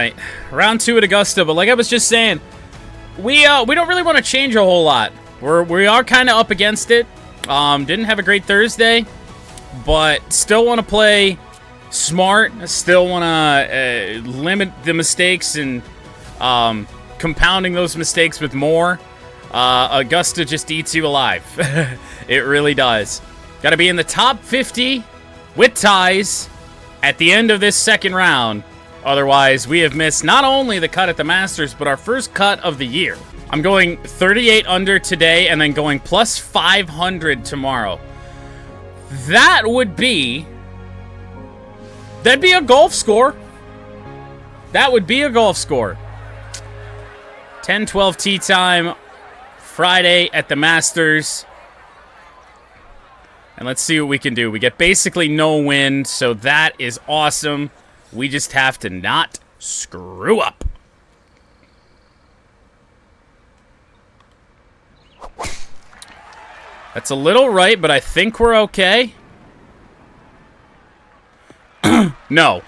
right. Round 2 at Augusta, but like I was just saying, we don't really want to change a whole lot. We are kind of up against it. Didn't have a great Thursday, but still want to play smart. Still want to limit the mistakes and compounding those mistakes with more. Augusta just eats you alive. It really does. Got to be in the top 50 with ties at the end of this second round. Otherwise, we have missed not only the cut at the Masters, but our first cut of the year. I'm going 38 under today and then going plus 500 tomorrow. That'd be a golf score. That would be a golf score. 10-12 tee time Friday at the Masters. And let's see what we can do. We get basically no wind, so that is awesome. We just have to not screw up. That's a little right, but I think we're okay. No.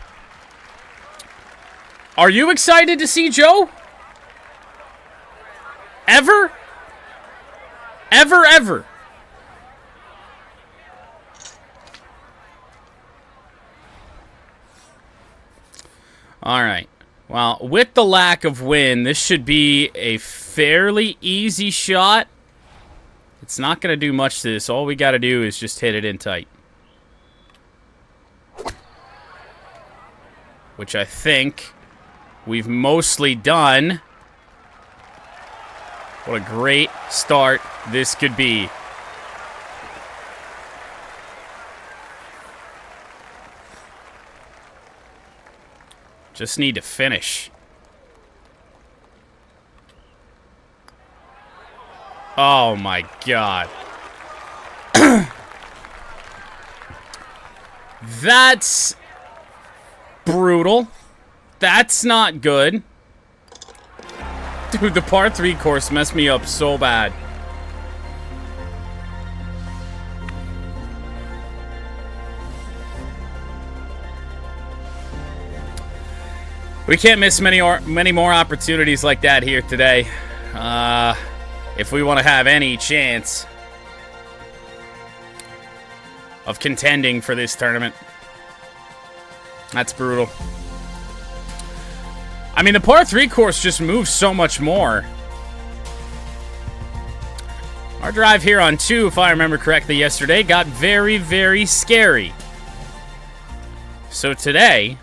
Are you excited to see Joe? Ever? Ever? All right. Well, with the lack of wind, this should be a fairly easy shot. It's not going to do much to this. All we got to do is just hit it in tight. Which I think we've mostly done. What a great start this could be. Just need to finish. Oh my God. That's brutal. That's not good. Dude, the par 3 course messed me up so bad. We can't miss many more opportunities like that here today. If we want to have any chance of contending for this tournament. That's brutal. I mean, the par 3 course just moves so much more. Our drive here on 2, if I remember correctly yesterday, got very, very scary. So today,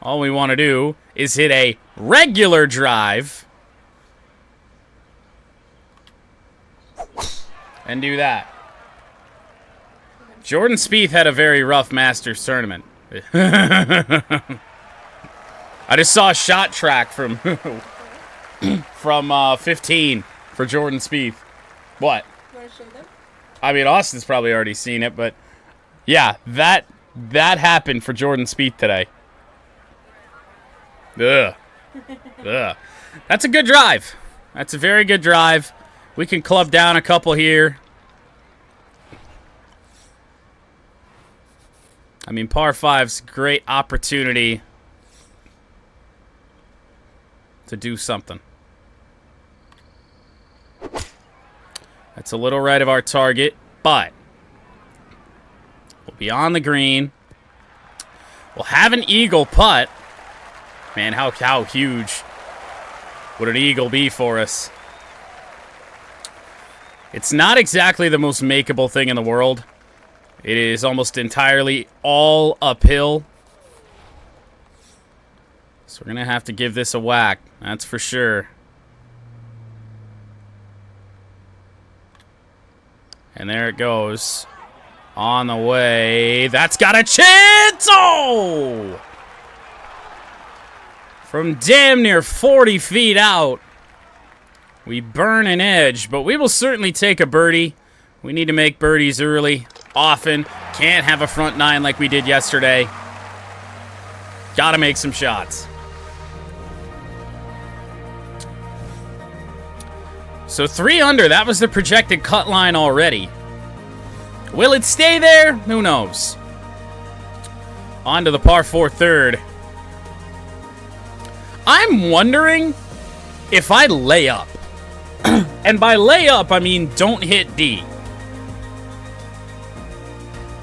all we want to do is hit a regular drive and do that. Jordan Spieth had a very rough Masters tournament. I just saw a shot track from 15 for Jordan Spieth. What? I mean, Austin's probably already seen it, but yeah, that happened for Jordan Spieth today. Ugh. Ugh. That's a good drive. That's a very good drive. We can club down a couple here. I mean, par 5's a great opportunity to do something. That's a little right of our target, but we'll be on the green. We'll have an eagle putt. Man, how huge would an eagle be for us? It's not exactly the most makeable thing in the world. It is almost entirely all uphill. So we're going to have to give this a whack. That's for sure. And there it goes. On the way. That's got a chance! Oh! From damn near 40 feet out. We burn an edge, but we will certainly take a birdie. We need to make birdies early, often. Can't have a front 9 like we did yesterday. Gotta make some shots. So 3 under, that was the projected cut line already. Will it stay there? Who knows? On to the par 4 third. I'm wondering if I lay up. And by lay up, I mean don't hit D.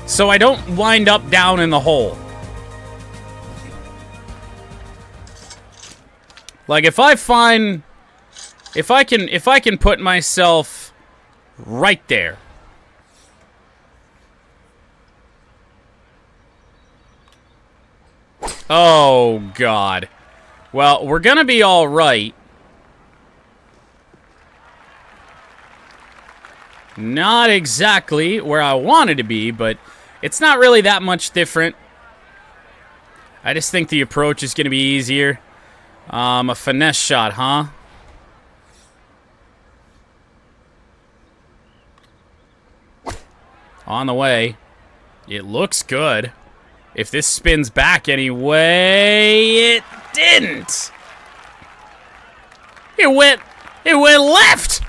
So I don't wind up down in the hole. Like if I can put myself right there. Oh God. Well, we're gonna be all right. Not exactly where I wanted to be, but it's not really that much different. I just think the approach is going to be easier. A finesse shot, huh? On the way. It looks good. If this spins back anyway, it didn't. It went left.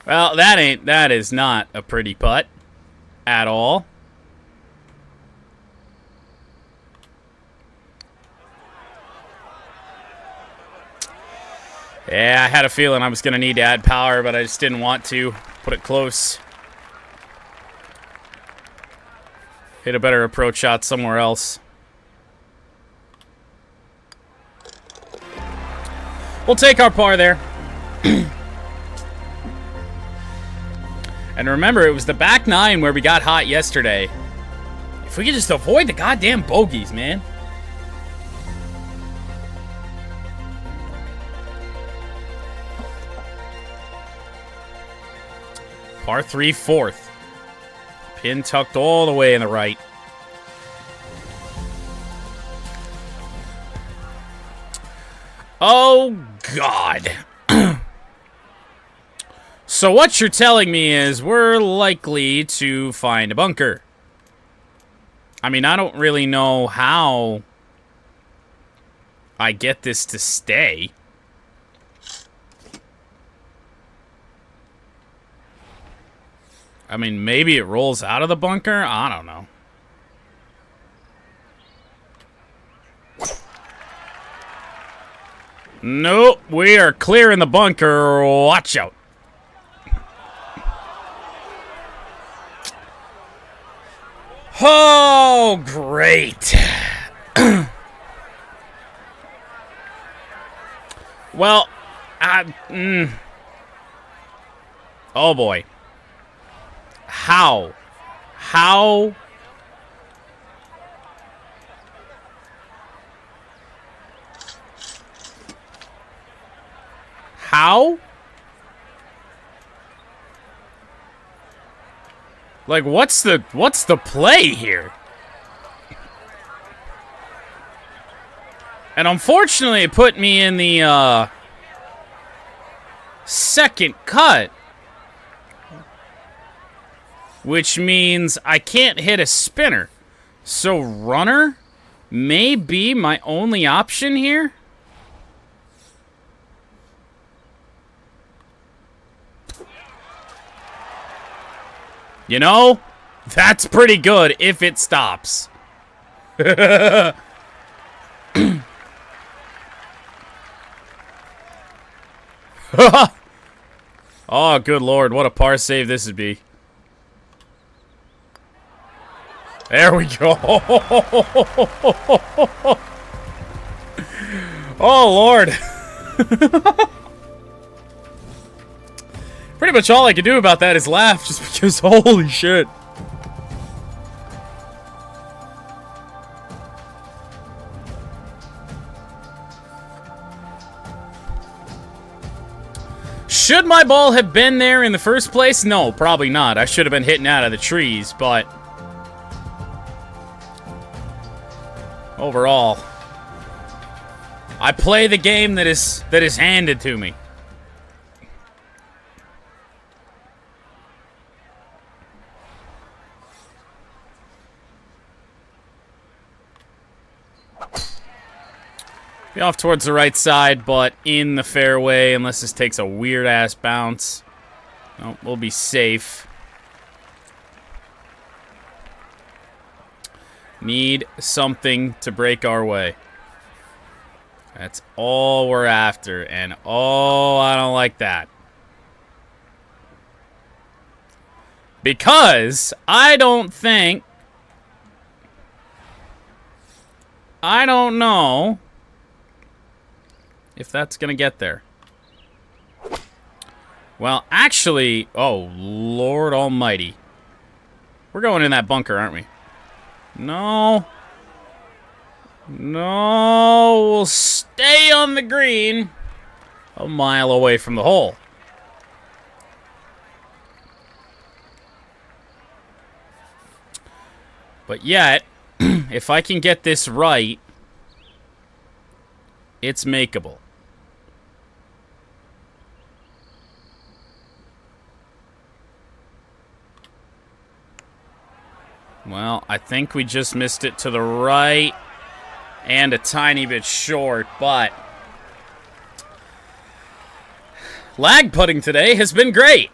Well, that is not a pretty putt at all. Yeah, I had a feeling I was going to need to add power, but I just didn't want to put it close. Hit a better approach shot somewhere else. We'll take our par there. And remember, it was the back nine where we got hot yesterday. If we could just avoid the goddamn bogeys, man. Par 3, fourth. Pin tucked all the way in the right. Oh, God. So what you're telling me is we're likely to find a bunker. I mean, I don't really know how I get this to stay. I mean, maybe it rolls out of the bunker? I don't know. Nope, we are clearing the bunker. Watch out. Oh, great. Well, oh boy. How? How? How? Like, what's the play here? And unfortunately, it put me in the second cut. Which means I can't hit a spinner. So runner may be my only option here. You know, that's pretty good if it stops. Oh, good Lord, what a par save this would be. There we go. Oh, Lord. Pretty much all I can do about that is laugh, just because, holy shit. Should my ball have been there in the first place? No, probably not. I should have been hitting out of the trees, but overall, I play the game that is handed to me. Be off towards the right side, but in the fairway, unless this takes a weird-ass bounce. Nope, we'll be safe. Need something to break our way. That's all we're after. And, oh, I don't like that. Because I don't know if that's going to get there. Well, actually, oh, Lord Almighty. We're going in that bunker, aren't we? No. No, we'll stay on the green. A mile away from the hole. But yet, if I can get this right, it's makeable. Well, I think we just missed it to the right and a tiny bit short, but lag putting today has been great.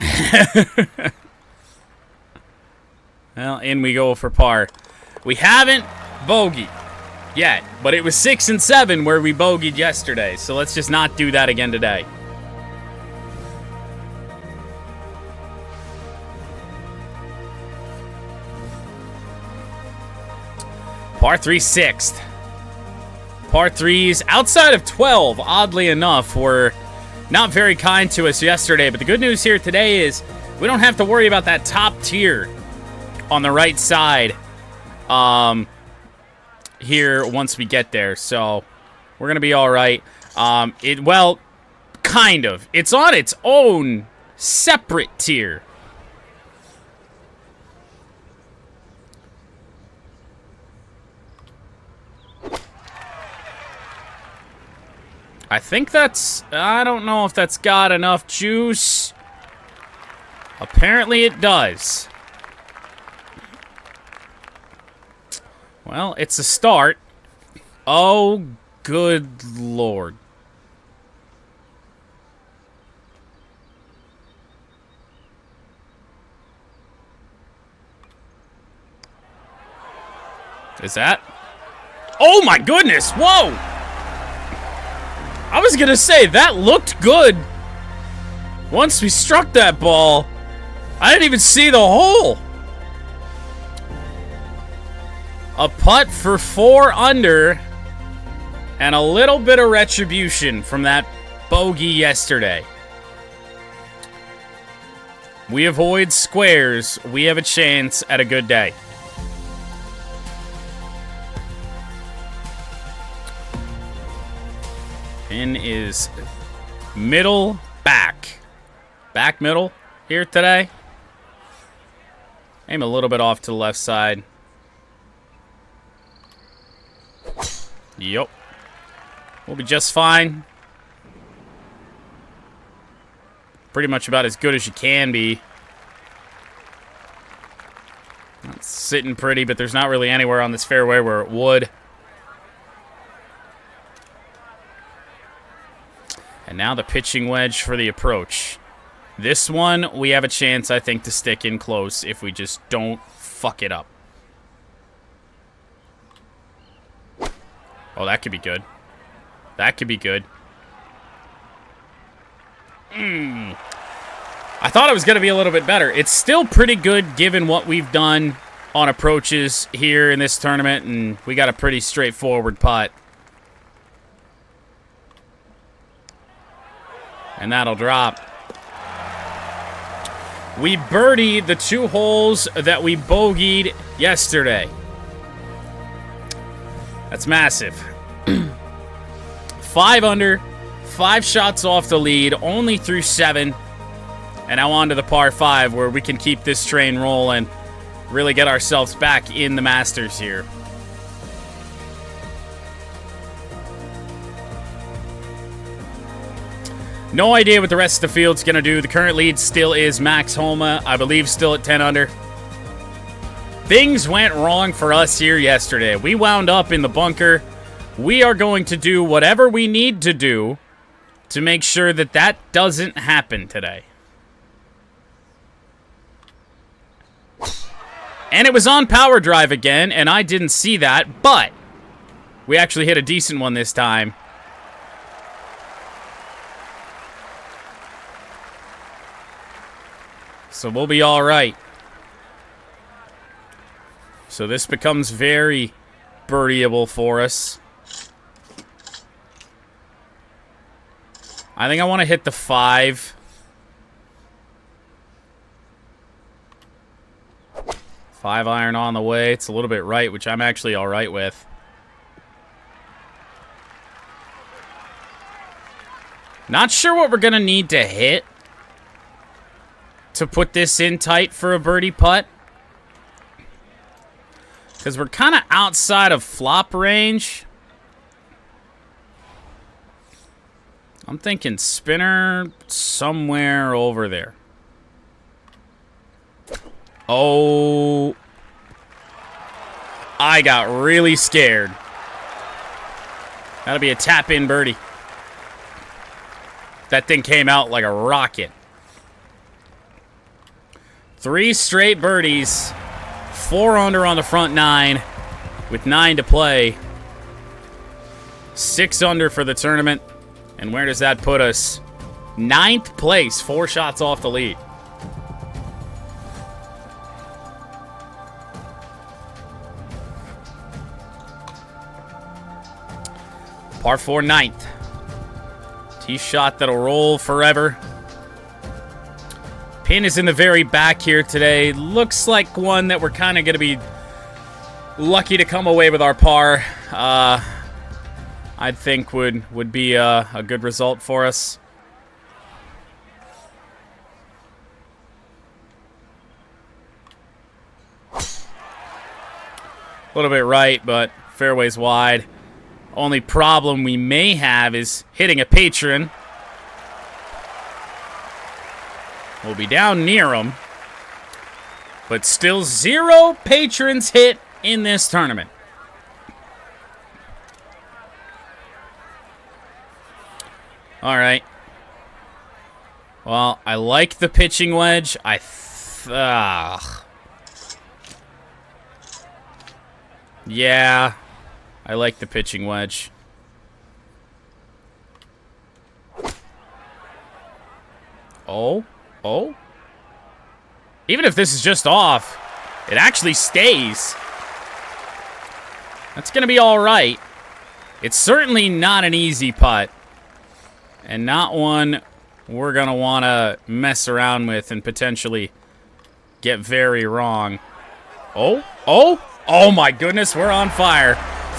Well, in we go for par. We haven't bogeyed yet, but it was 6 and 7 where we bogeyed yesterday, so let's just not do that again today. Par 3 sixth. Par 3s outside of 12, oddly enough, were not very kind to us yesterday, but the good news here today is we don't have to worry about that top tier on the right side here once we get there, so we're gonna be all right. Well, kind of. It's on its own separate tier. I think that's... I don't know if that's got enough juice. Apparently it does. Well, it's a start. Oh, good Lord. Is that? Oh my goodness! Whoa! I was gonna say, that looked good. Once we struck that ball, I didn't even see the hole. A putt for 4 under, and a little bit of retribution from that bogey yesterday. We avoid squares. We have a chance at a good day. Pin is middle back. Back middle here today. Aim a little bit off to the left side. Yup. We'll be just fine. Pretty much about as good as you can be. It's sitting pretty, but there's not really anywhere on this fairway where it would. And now the pitching wedge for the approach. This one, we have a chance, I think, to stick in close if we just don't fuck it up. Oh, that could be good. That could be good. I thought it was going to be a little bit better. It's still pretty good given what we've done on approaches here in this tournament, and we got a pretty straightforward putt. And that'll drop. We birdied the 2 holes that we bogeyed yesterday. That's massive. 5 under, 5 shots off the lead, only through 7. And now on to the par 5 where we can keep this train rolling, really get ourselves back in the Masters here. No idea what the rest of the field's going to do. The current lead still is Max Homa, I believe still at 10 under. Things went wrong for us here yesterday. We wound up in the bunker. We are going to do whatever we need to do to make sure that that doesn't happen today. And it was on power drive again, and I didn't see that, but we actually hit a decent one this time. So we'll be all right. So this becomes very birdieable for us. I think I want to hit the 5. 5 iron on the way. It's a little bit right, which I'm actually all right with. Not sure what we're going to need to hit to put this in tight for a birdie putt. Because we're kind of outside of flop range. I'm thinking spinner somewhere over there. Oh. I got really scared. That'll be a tap-in birdie. That thing came out like a rocket. 3 straight birdies. 4 under on the front 9 with 9 to play. 6 under for the tournament. And where does that put us? 9th place, 4 shots off the lead. Par 4 9th. Tee shot that'll roll forever. Pin is in the very back here today. Looks like one that we're kind of going to be lucky to come away with our par. I think would be a good result for us. A little bit right, but fairway's wide. Only problem we may have is hitting a patron. We'll be down near him, but still 0 patrons hit in this tournament. All right. Well, I like the pitching wedge. Yeah, I like the pitching wedge. Oh. Even if this is just off, it actually stays. That's going to be all right. It's certainly not an easy putt. And not one we're going to want to mess around with and potentially get very wrong. Oh my goodness, we're on fire.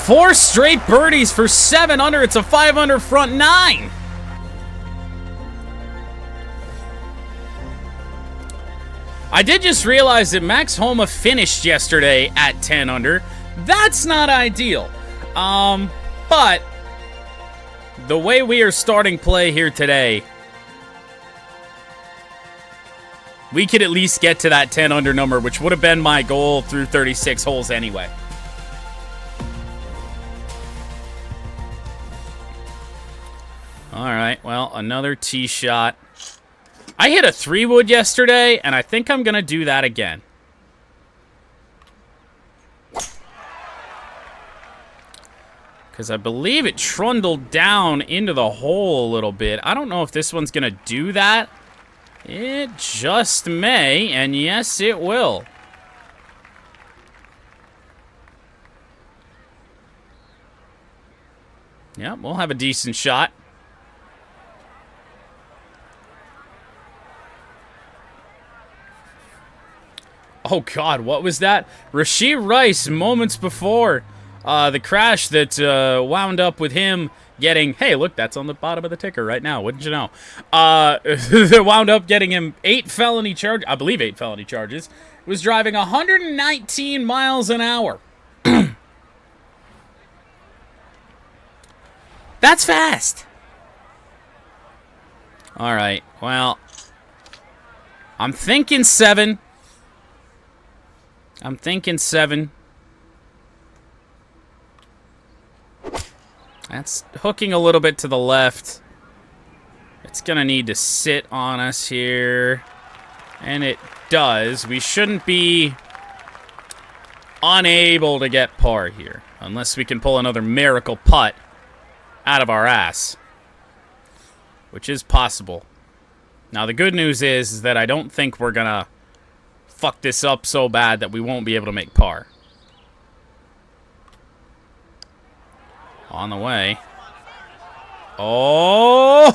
4 straight birdies for 7 under. It's a 5 under front 9. I did just realize that Max Homa finished yesterday at 10 under. That's not ideal. But the way we are starting play here today, we could at least get to that 10 under number, which would have been my goal through 36 holes anyway. All right, well, another tee shot. I hit a 3-wood yesterday, and I think I'm going to do that again. Because I believe it trundled down into the hole a little bit. I don't know if this one's going to do that. It just may, and yes, it will. Yep, we'll have a decent shot. Oh, God, what was that? Rashee Rice, moments before the crash that wound up with him getting... Hey, look, that's on the bottom of the ticker right now. Wouldn't you know? That wound up getting him 8 felony charges. I believe 8 felony charges. Was driving 119 miles an hour. That's fast. All right, well, I'm thinking 7. I'm thinking 7. That's hooking a little bit to the left. It's going to need to sit on us here. And it does. We shouldn't be unable to get par here. Unless we can pull another miracle putt out of our ass. Which is possible. Now, the good news is that I don't think we're going to fuck this up so bad that we won't be able to make par. On the way. Oh!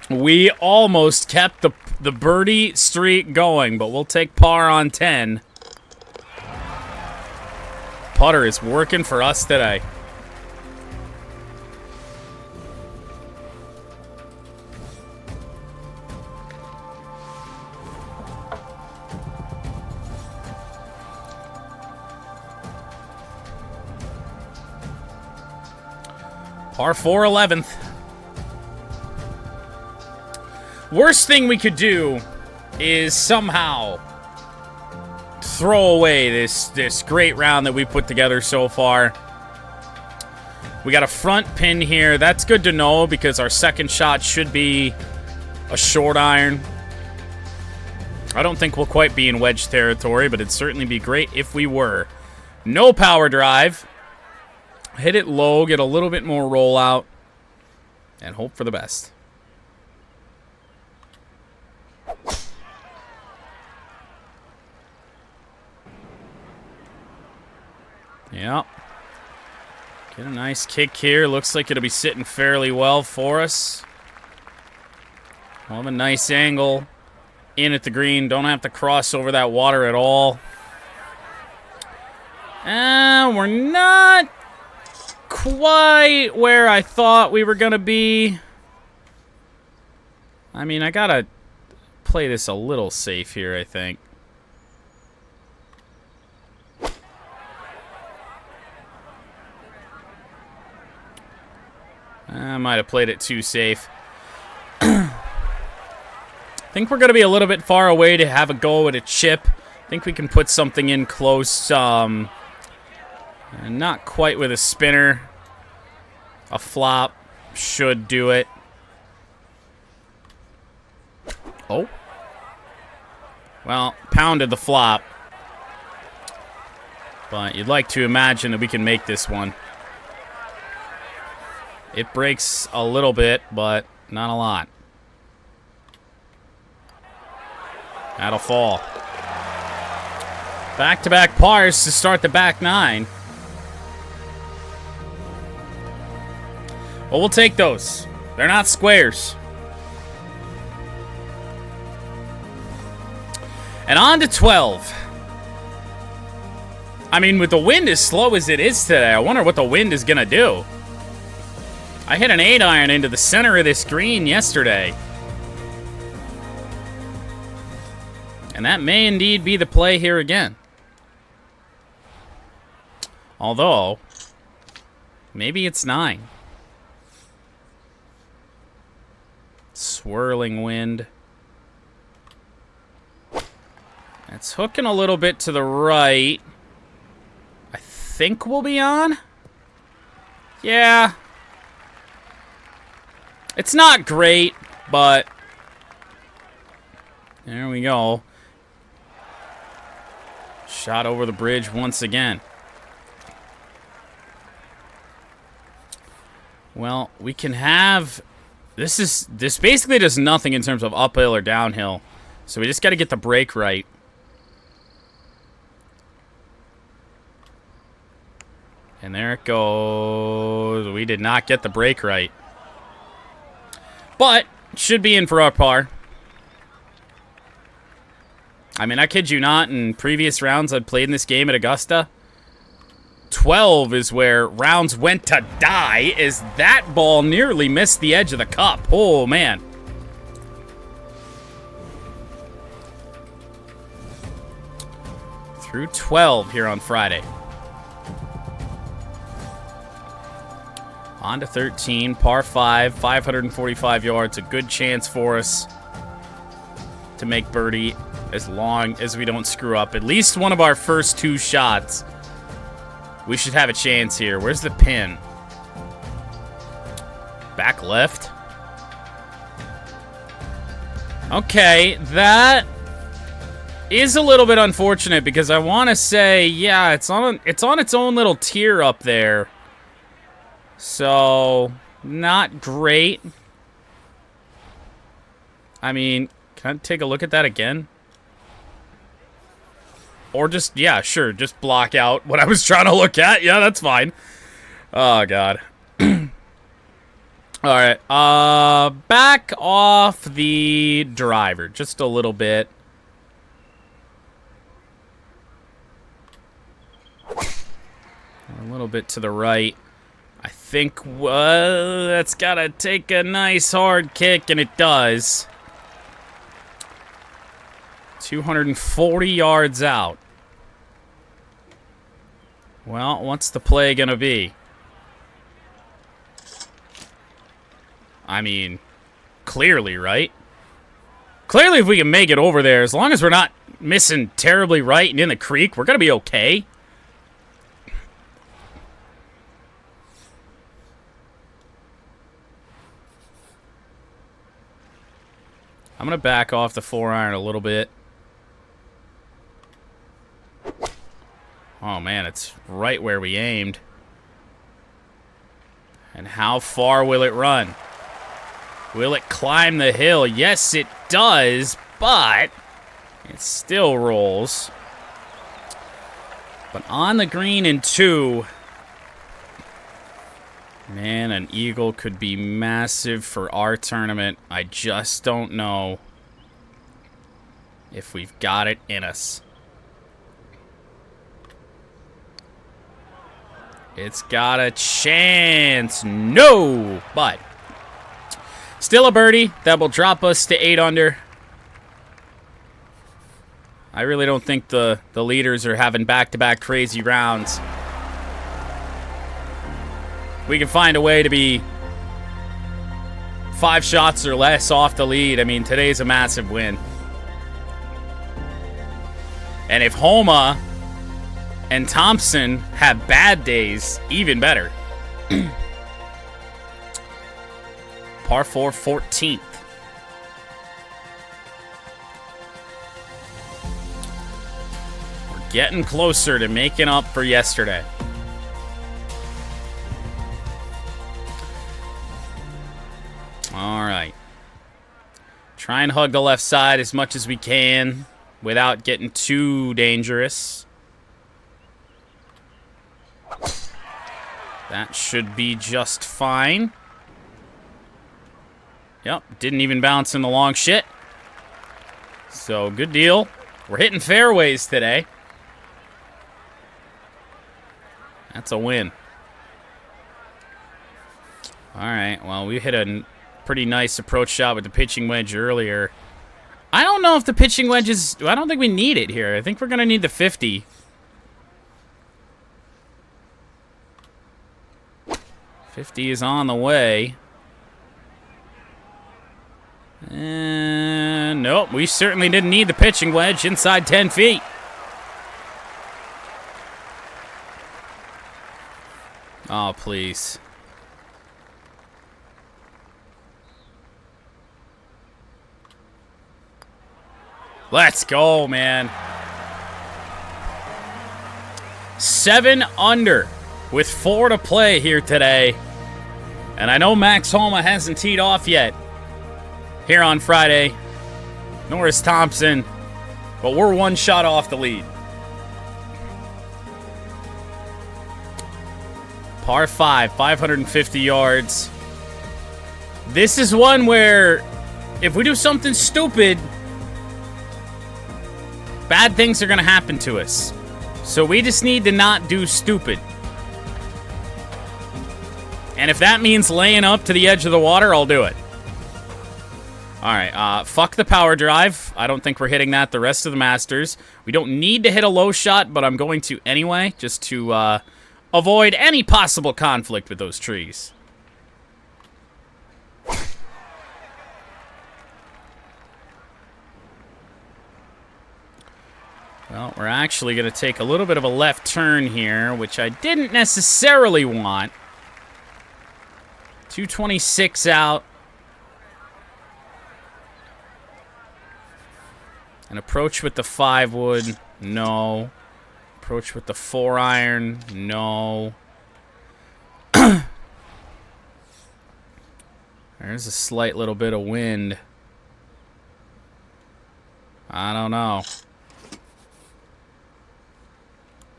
We almost kept the birdie streak going, but we'll take par on 10. Putter is working for us today. Par 4, 11th. Worst thing we could do is somehow throw away this great round that we put together so far. We got a front pin here. That's good to know because our second shot should be a short iron. I don't think we'll quite be in wedge territory, but it'd certainly be great if we were. No power drive. Hit it low, get a little bit more rollout, and hope for the best. Yep. Get a nice kick here. Looks like it'll be sitting fairly well for us. We'll have a nice angle in at the green. Don't have to cross over that water at all. And we're not quite where I thought we were going to be. I mean, I got to play this a little safe here, I think. I might have played it too safe. I think we're going to be a little bit far away to have a go at a chip. I think we can put something in close. And not quite with a spinner. A flop should do it. Oh. Well, pounded the flop. But you'd like to imagine that we can make this one. It breaks a little bit, but not a lot. That'll fall. Back-to-back pars to start the back nine. Well, we'll take those. They're not squares. And on to 12. I mean, with the wind as slow as it is today, I wonder what the wind is going to do. I hit an 8-iron into the center of this green yesterday. And that may indeed be the play here again. Although, maybe it's 9. Swirling wind. It's hooking a little bit to the right. I think we'll be on. Yeah. It's not great, but there we go. Shot over the bridge once again. Well, we can have... This basically does nothing in terms of uphill or downhill. So we just got to get the break right. And there it goes. We did not get the break right. But should be in for our par. I mean, I kid you not, in previous rounds I've played in this game at Augusta, 12 is where rounds went to die as that ball nearly missed the edge of the cup. Oh, man. Through 12 here on Friday. On to 13, par 5, 545 yards. A good chance for us to make birdie as long as we don't screw up. At least one of our first 2 shots. We should have a chance here. Where's the pin? Back left. Okay, that is a little bit unfortunate because I want to say, yeah, it's on its own little tier up there. So, not great. I mean, can I take a look at that again? Or just, yeah, sure, just block out what I was trying to look at. Yeah, that's fine. Oh, God. Alright, back off the driver just a little bit. A little bit to the right. I think that's gotta take a nice hard kick, and it does. 240 yards out. Well, what's the play gonna be? I mean, clearly, right? Clearly, if we can make it over there, as long as we're not missing terribly right and in the creek, we're gonna be okay. I'm gonna back off the 4-iron a little bit. Oh man, it's right where we aimed. And how far will it run? Will it climb the hill? Yes, it does, but it still rolls. But on the green in 2, man, an eagle could be massive for our tournament. I just don't know if we've got it in us. It's got a chance. No, but still a birdie that will drop us to 8 under. I really don't think the leaders are having back-to-back crazy rounds. We can find a way to be 5 shots or less off the lead. I mean, today's a massive win. And if Homa and Thompson have bad days, even better. Par 4, 14th. We're getting closer to making up for yesterday. All right. Try and hug the left side as much as we can without getting too dangerous. That should be just fine. Yep, didn't even bounce in the long shit. So, good deal. We're hitting fairways today. That's a win. Alright, well, we hit a pretty nice approach shot with the pitching wedge earlier. I don't know if the pitching wedge is... I don't think we need it here. I think we're going to need the 50. 50 is on the way. And nope, we certainly didn't need the pitching wedge inside 10 feet. Oh, please. Let's go, man. 7 under with 4 to play here today. And I know Max Homa hasn't teed off yet here on Friday, nor is Thompson, but we're 1 shot off the lead. Par 5, 550 yards. This is one where if we do something stupid, bad things are going to happen to us. So we just need to not do stupid. And if that means laying up to the edge of the water, I'll do it. Alright, fuck the power drive. I don't think we're hitting that the rest of the Masters. We don't need to hit a low shot, but I'm going to anyway, just to avoid any possible conflict with those trees. Well, we're actually going to take a little bit of a left turn here, which I didn't necessarily want. 226 out. An approach with the 5 wood, no. Approach with the 4 iron, no. There's a slight little bit of wind. I don't know.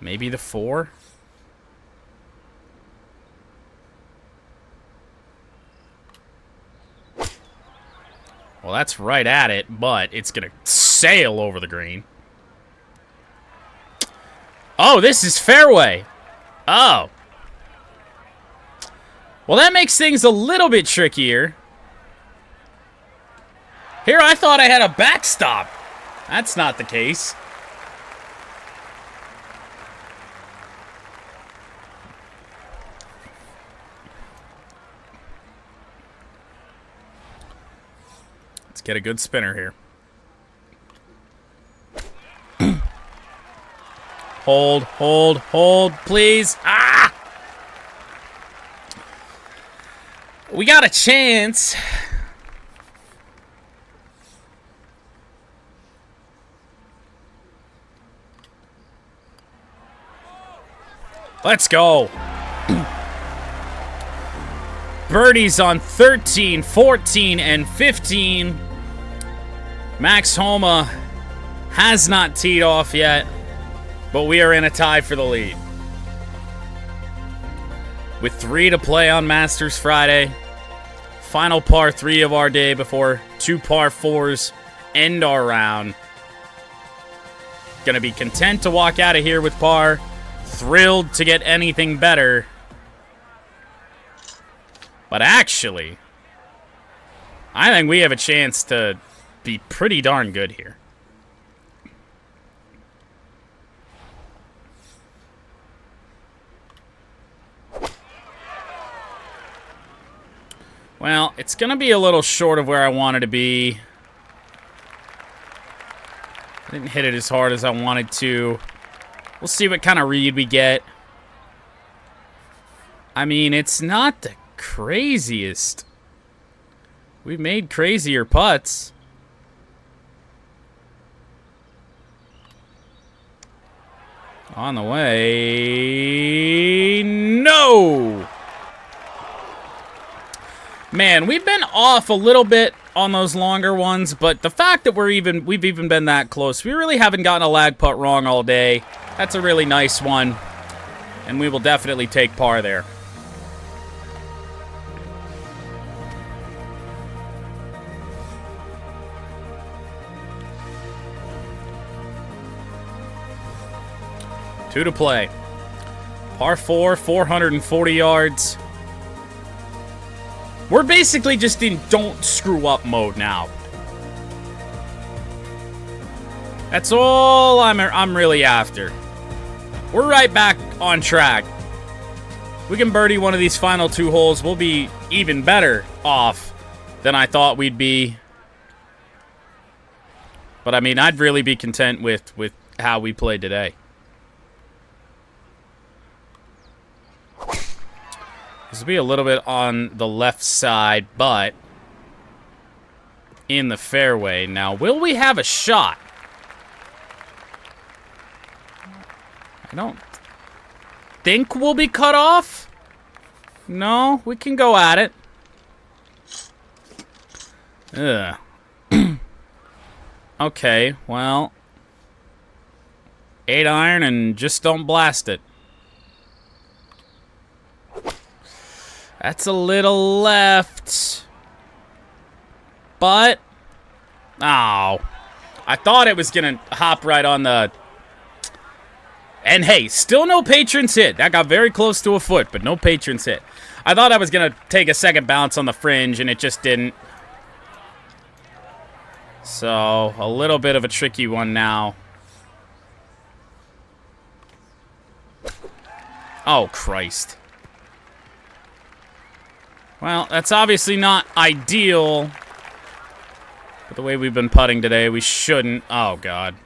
Maybe the 4? Well, that's right at it, but it's going to sail over the green. Oh, this is fairway. Oh. Well, that makes things a little bit trickier. Here, I thought I had a backstop. That's not the case. Let's get a good spinner here. Hold, hold, hold, please. Ah! We got a chance. Let's go. Birdies on 13, 14, and 15. Max Homa has not teed off yet, but we are in a tie for the lead. With 3 to play on Masters Friday. Final par 3 of our day before 2 par 4s end our round. Gonna be content to walk out of here with par. Thrilled to get anything better. But actually, I think we have a chance to be pretty darn good here. Well, it's going to be a little short of where I wanted to be. I didn't hit it as hard as I wanted to. We'll see what kind of read we get. I mean, it's not the craziest. We've made crazier putts. On the way. No! Man, we've been off a little bit on those longer ones, but the fact that we've even been that close, we really haven't gotten a lag putt wrong all day. That's a really nice one, and we will definitely take par there. Two to play. Par 4, 440 yards. We're basically just in don't screw up mode now. That's all I'm really after. We're right back on track. We can birdie one of these final 2 holes. We'll be even better off than I thought we'd be. But I mean, I'd really be content with how we played today. This will be a little bit on the left side, but in the fairway. Now, will we have a shot? I don't think we'll be cut off. No, we can go at it. Ugh. Okay, well. 8 iron and just don't blast it. That's a little left. But, oh. I thought it was going to hop right on the... And hey, still no patrons hit. That got very close to a foot, but no patrons hit. I thought I was going to take a second bounce on the fringe, and it just didn't. So, a little bit of a tricky one now. Oh, Christ. Well, that's obviously not ideal. But the way we've been putting today, we shouldn't. Oh, God.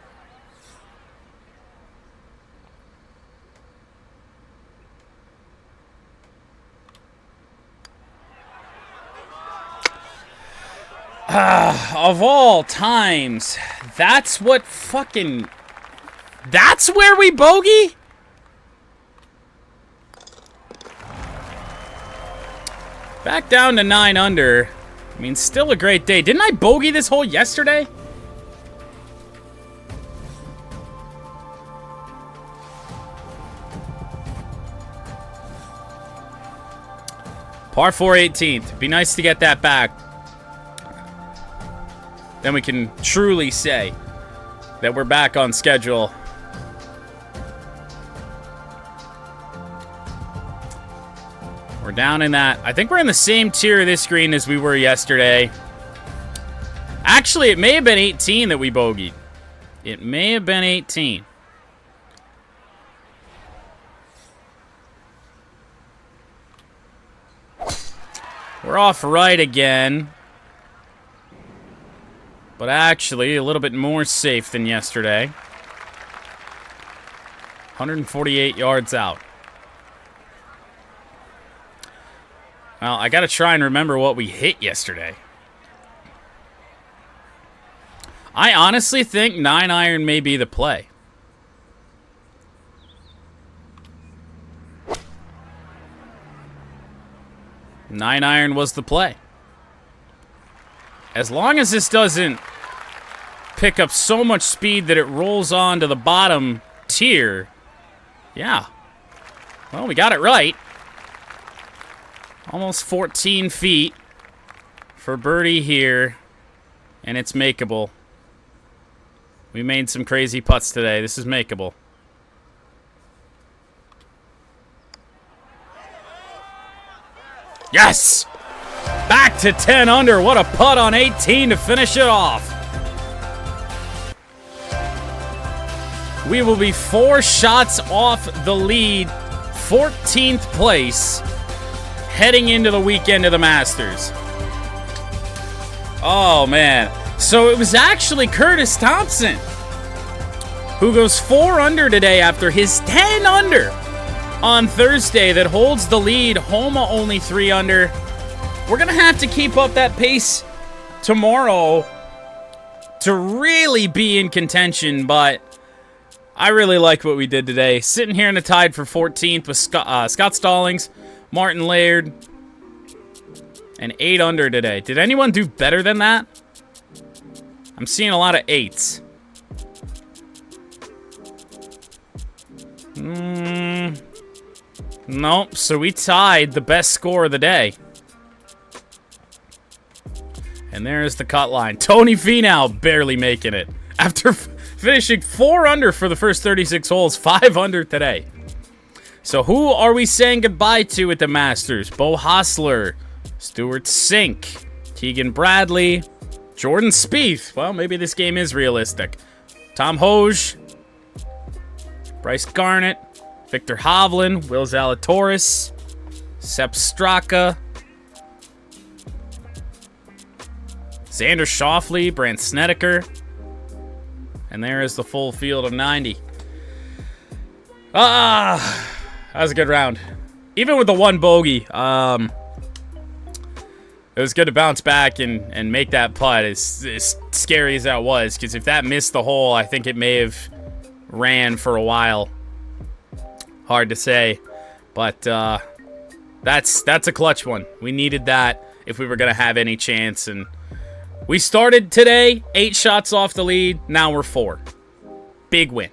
Of all times, that's what fucking... That's where we bogey? Back down to 9 under. I mean, still a great day. Didn't I bogey this hole yesterday? Par 4 18th. Be nice to get that back. Then we can truly say that we're back on schedule. We're down in that. I think we're in the same tier of this green as we were yesterday. Actually, it may have been 18 that we bogeyed. It may have been 18. We're off right again. But actually, a little bit more safe than yesterday. 148 yards out. Well, I gotta try and remember what we hit yesterday. I honestly think 9-iron may be the play. Nine iron was the play. As long as this doesn't pick up so much speed that it rolls on to the bottom tier, yeah. Well, we got it right. Almost 14 feet for birdie here, and it's makeable. We made some crazy putts today. This is makeable. Yes! Back to 10 under. What a putt on 18 to finish it off. We will be 4 shots off the lead, 14th place, heading into the weekend of the Masters. Oh, man. So it was actually Curtis Thompson who goes 4 under today after his 10 under on Thursday that holds the lead. Homa only 3 under. We're going to have to keep up that pace tomorrow to really be in contention, but I really like what we did today. Sitting here in the tied for 14th with Scott Stallings, Martin Laird, and 8 under today. Did anyone do better than that? I'm seeing a lot of 8s. Nope, so we tied the best score of the day. And there's the cut line. Tony Finau barely making it. After finishing 4 under for the first 36 holes, 5 under today. So who are we saying goodbye to at the Masters? Bo Hostler, Stuart Sink, Keegan Bradley, Jordan Spieth. Well, maybe this game is realistic. Tom Hoge, Bryce Garnett, Victor Hovland, Will Zalatoris, Sepp Straka, Xander Schauffele, Brandt Snedeker. And there is the full field of 90. That was a good round. Even with the 1 bogey, it was good to bounce back and make that putt, as scary as that was. Because if that missed the hole, I think it may have ran for a while. Hard to say. But that's a clutch one. We needed that if we were going to have any chance. And we started today 8 shots off the lead. Now we're 4. Big win.